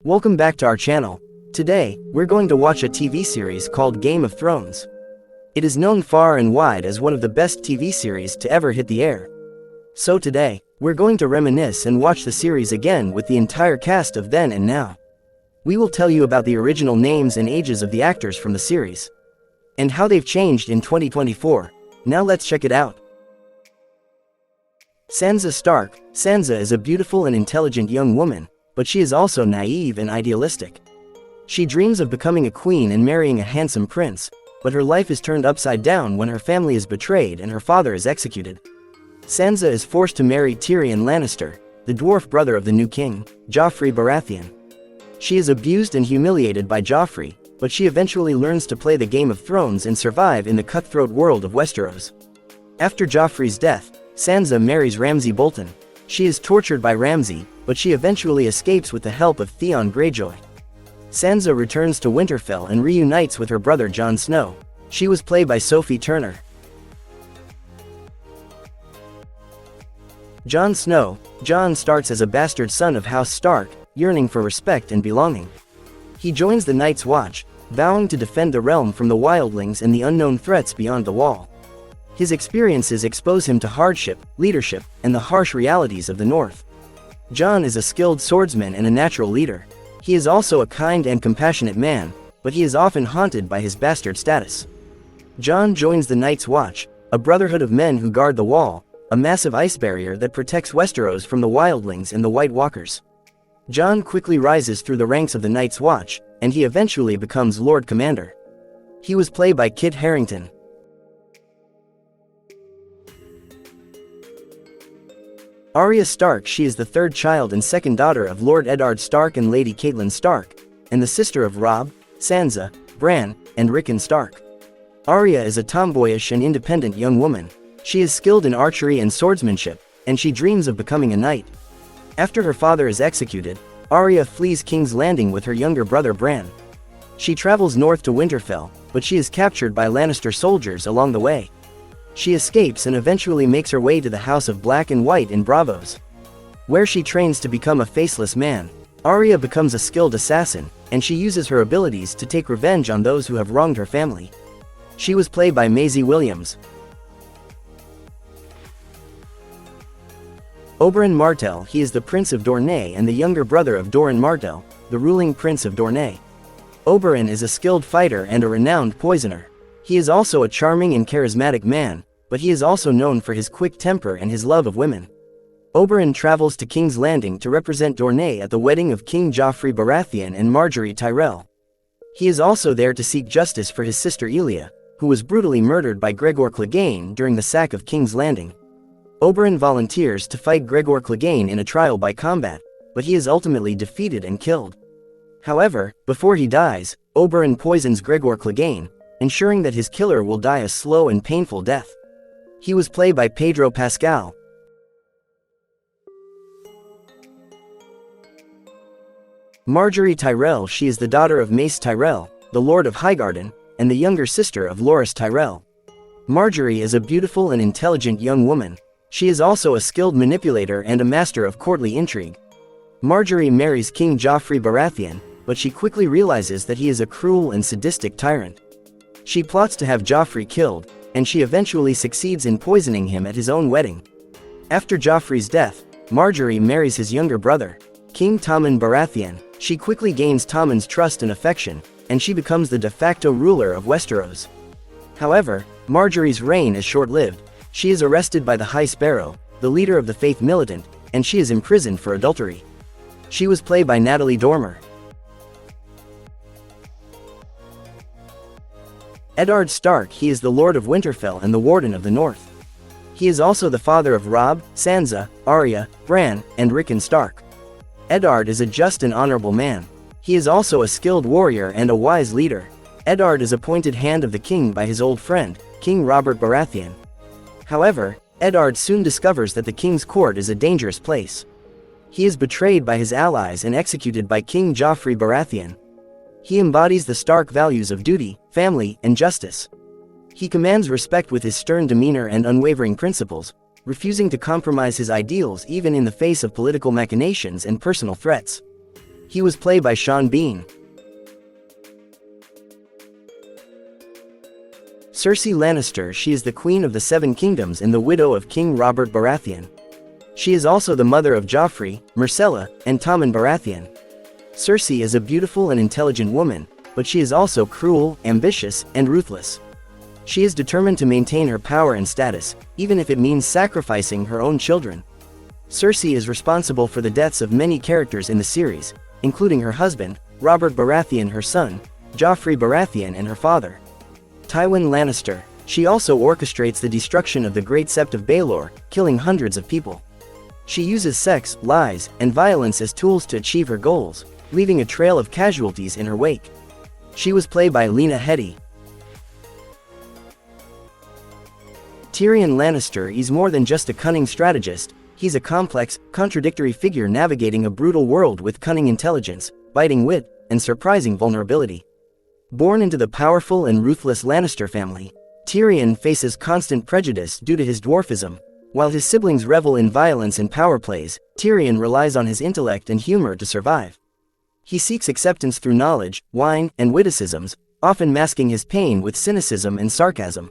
Welcome back to our channel. Today, we're going to watch a TV series called Game of Thrones. It is known far and wide as one of the best TV series to ever hit the air. So today, we're going to reminisce and watch the series again with the entire cast of then and now. We will tell you about the original names and ages of the actors from the series, and how they've changed in 2024. Now let's check it out. Sansa Stark. Sansa is a beautiful and intelligent young woman, but she is also naive and idealistic. She dreams of becoming a queen and marrying a handsome prince, but her life is turned upside down when her family is betrayed and her father is executed. Sansa is forced to marry Tyrion Lannister, the dwarf brother of the new king, Joffrey Baratheon. She is abused and humiliated by Joffrey, but she eventually learns to play the Game of Thrones and survive in the cutthroat world of Westeros. After Joffrey's death, Sansa marries Ramsay Bolton. She is tortured by Ramsay, but she eventually escapes with the help of Theon Greyjoy. Sansa returns to Winterfell and reunites with her brother Jon Snow. She was played by Sophie Turner. Jon Snow. Jon starts as a bastard son of House Stark, yearning for respect and belonging. He joins the Night's Watch, vowing to defend the realm from the wildlings and the unknown threats beyond the Wall. His experiences expose him to hardship, leadership, and the harsh realities of the North. Jon is a skilled swordsman and a natural leader. He is also a kind and compassionate man, but he is often haunted by his bastard status. Jon joins the Night's Watch, a brotherhood of men who guard the Wall, a massive ice barrier that protects Westeros from the wildlings and the White Walkers. Jon quickly rises through the ranks of the Night's Watch, and he eventually becomes Lord Commander. He was played by Kit Harington. Arya Stark. She is the third child and second daughter of Lord Eddard Stark and Lady Catelyn Stark, and the sister of Robb, Sansa, Bran, and Rickon Stark. Arya is a tomboyish and independent young woman. She is skilled in archery and swordsmanship, and she dreams of becoming a knight. After her father is executed, Arya flees King's Landing with her younger brother Bran. She travels north to Winterfell, but she is captured by Lannister soldiers along the way. She escapes and eventually makes her way to the House of Black and White in Braavos, where she trains to become a faceless man. Arya becomes a skilled assassin, and she uses her abilities to take revenge on those who have wronged her family. She was played by Maisie Williams. Oberin Martell. He is the Prince of Dorne and the younger brother of Doran Martell, the ruling Prince of Dorne. Oberin is a skilled fighter and a renowned poisoner. He is also a charming and charismatic man, but he is also known for his quick temper and his love of women. Oberin travels to King's Landing to represent Dorne at the wedding of King Joffrey Baratheon and Margaery Tyrell. He is also there to seek justice for his sister Elia, who was brutally murdered by Gregor Clegane during the sack of King's Landing. Oberin volunteers to fight Gregor Clegane in a trial by combat, but he is ultimately defeated and killed. However, before he dies, Oberin poisons Gregor Clegane, ensuring that his killer will die a slow and painful death. He was played by Pedro Pascal. Margaery Tyrell. She is the daughter of Mace Tyrell, the Lord of Highgarden, and the younger sister of Loras Tyrell. Margaery is a beautiful and intelligent young woman. She is also a skilled manipulator and a master of courtly intrigue. Margaery marries King Joffrey Baratheon, but she quickly realizes that he is a cruel and sadistic tyrant. She plots to have Joffrey killed, and she eventually succeeds in poisoning him at his own wedding. After Joffrey's death, Margaery marries his younger brother, King Tommen Baratheon. She quickly gains Tommen's trust and affection, and she becomes the de facto ruler of Westeros. However, Margaery's reign is short-lived. She is arrested by the High Sparrow, the leader of the Faith Militant, and she is imprisoned for adultery. She was played by Natalie Dormer. Eddard Stark. He is the Lord of Winterfell and the Warden of the North. He is also the father of Robb, Sansa, Arya, Bran, and Rickon Stark. Eddard is a just and honorable man. He is also a skilled warrior and a wise leader. Eddard is appointed Hand of the King by his old friend, King Robert Baratheon. However, Eddard soon discovers that the king's court is a dangerous place. He is betrayed by his allies and executed by King Joffrey Baratheon. He embodies the Stark values of duty, family, and justice. He commands respect with his stern demeanor and unwavering principles, refusing to compromise his ideals even in the face of political machinations and personal threats. He was played by Sean Bean. Cersei Lannister. She is the Queen of the Seven Kingdoms and the widow of King Robert Baratheon. She is also the mother of Joffrey, Myrcella, and Tommen Baratheon. Cersei is a beautiful and intelligent woman, but she is also cruel, ambitious, and ruthless. She is determined to maintain her power and status, even if it means sacrificing her own children. Cersei is responsible for the deaths of many characters in the series, including her husband, Robert Baratheon, her son, Joffrey Baratheon, and her father, Tywin Lannister. She also orchestrates the destruction of the Great Sept of Baelor, killing hundreds of people. She uses sex, lies, and violence as tools to achieve her goals, leaving a trail of casualties in her wake. She was played by Lena Headey. Tyrion Lannister is more than just a cunning strategist. He's a complex, contradictory figure navigating a brutal world with cunning intelligence, biting wit, and surprising vulnerability. Born into the powerful and ruthless Lannister family, Tyrion faces constant prejudice due to his dwarfism. While his siblings revel in violence and power plays, Tyrion relies on his intellect and humor to survive. He seeks acceptance through knowledge, wine, and witticisms, often masking his pain with cynicism and sarcasm.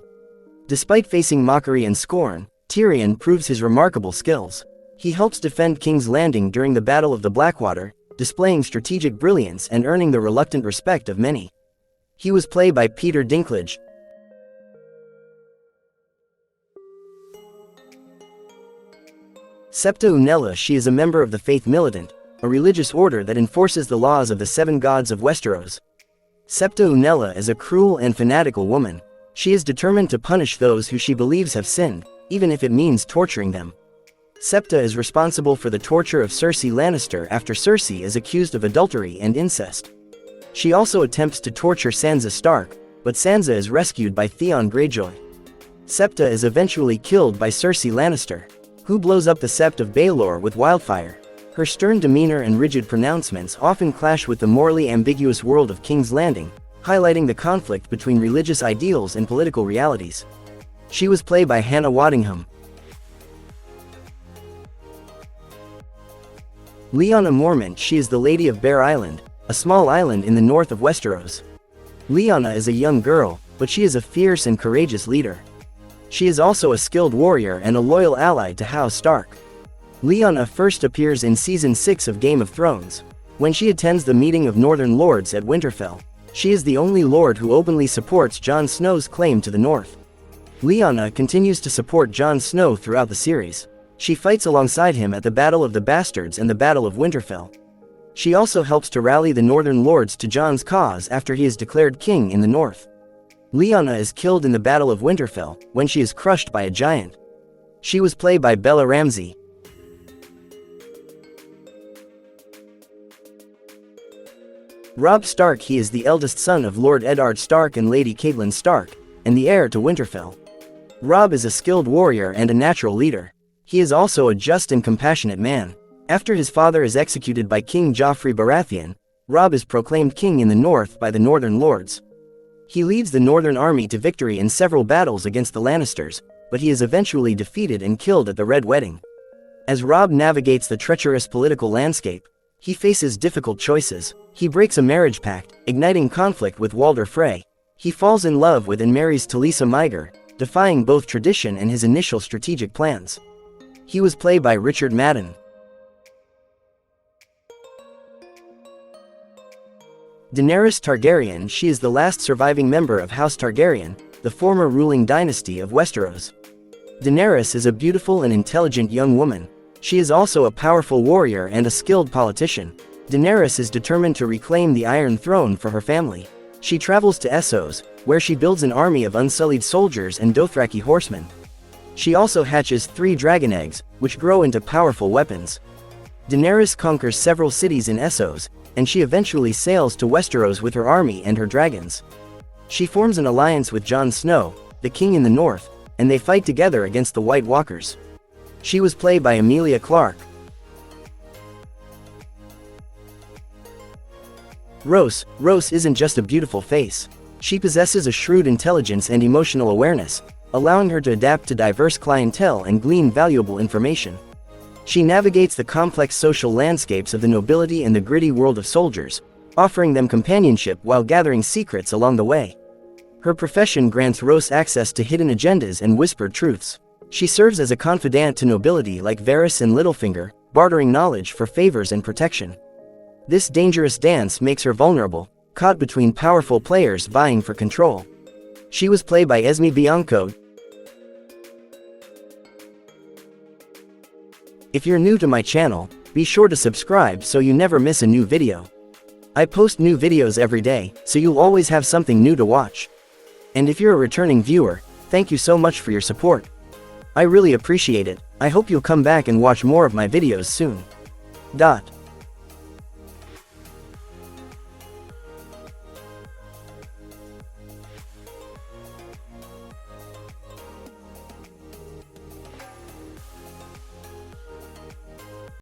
Despite facing mockery and scorn, Tyrion proves his remarkable skills. He helps defend King's Landing during the Battle of the Blackwater, displaying strategic brilliance and earning the reluctant respect of many. He was played by Peter Dinklage. Septo Unella. She is a member of the Faith Militant, a religious order that enforces the laws of the seven gods of Westeros. Septo Unella is a cruel and fanatical woman. She is determined to punish those who she believes have sinned, even if it means torturing them. Septa is responsible for the torture of Cersei Lannister after Cersei is accused of adultery and incest. She also attempts to torture Sansa Stark, but Sansa is rescued by Theon Greyjoy. Septa is eventually killed by Cersei Lannister, who blows up the Sept of Baelor with wildfire. Her stern demeanor and rigid pronouncements often clash with the morally ambiguous world of King's Landing, highlighting the conflict between religious ideals and political realities. She was played by Hannah Waddingham. Lyanna Mormont. She is the Lady of Bear Island, a small island in the north of Westeros. Lyanna is a young girl, but she is a fierce and courageous leader. She is also a skilled warrior and a loyal ally to House Stark. Lyanna first appears in Season 6 of Game of Thrones, when she attends the meeting of Northern Lords at Winterfell. She is the only lord who openly supports Jon Snow's claim to the north. Lyanna continues to support Jon Snow throughout the series. She fights alongside him at the Battle of the Bastards and the Battle of Winterfell. She also helps to rally the Northern Lords to Jon's cause after he is declared king in the north. Lyanna is killed in the Battle of Winterfell, when she is crushed by a giant. She was played by Bella Ramsey. Robb Stark. He is the eldest son of Lord Eddard Stark and Lady Catelyn Stark, and the heir to Winterfell. Robb is a skilled warrior and a natural leader. He is also a just and compassionate man. After his father is executed by King Joffrey Baratheon, Robb is proclaimed king in the north by the Northern Lords. He leads the Northern Army to victory in several battles against the Lannisters, but he is eventually defeated and killed at the Red Wedding. As Robb navigates the treacherous political landscape, he faces difficult choices. He breaks a marriage pact, igniting conflict with Walder Frey. He falls in love with and marries Talisa Myger, defying both tradition and his initial strategic plans. He was played by Richard Madden. Daenerys Targaryen. She is the last surviving member of House Targaryen, the former ruling dynasty of Westeros. Daenerys is a beautiful and intelligent young woman. She is also a powerful warrior and a skilled politician. Daenerys is determined to reclaim the Iron Throne for her family. She travels to Essos, where she builds an army of unsullied soldiers and Dothraki horsemen. She also hatches 3 dragon eggs, which grow into powerful weapons. Daenerys conquers several cities in Essos, and she eventually sails to Westeros with her army and her dragons. She forms an alliance with Jon Snow, the king in the north, and they fight together against the White Walkers. She was played by Emilia Clarke. Rose isn't just a beautiful face. She possesses a shrewd intelligence and emotional awareness, allowing her to adapt to diverse clientele and glean valuable information. She navigates the complex social landscapes of the nobility and the gritty world of soldiers, offering them companionship while gathering secrets along the way. Her profession grants Rose access to hidden agendas and whispered truths. She serves as a confidant to nobility like Varys and Littlefinger, bartering knowledge for favors and protection. This dangerous dance makes her vulnerable, caught between powerful players vying for control. She was played by Esme Bianco. If you're new to my channel, be sure to subscribe so you never miss a new video. I post new videos every day, so you'll always have something new to watch. And if you're a returning viewer, thank you so much for your support. I really appreciate it. I hope you'll come back and watch more of my videos soon.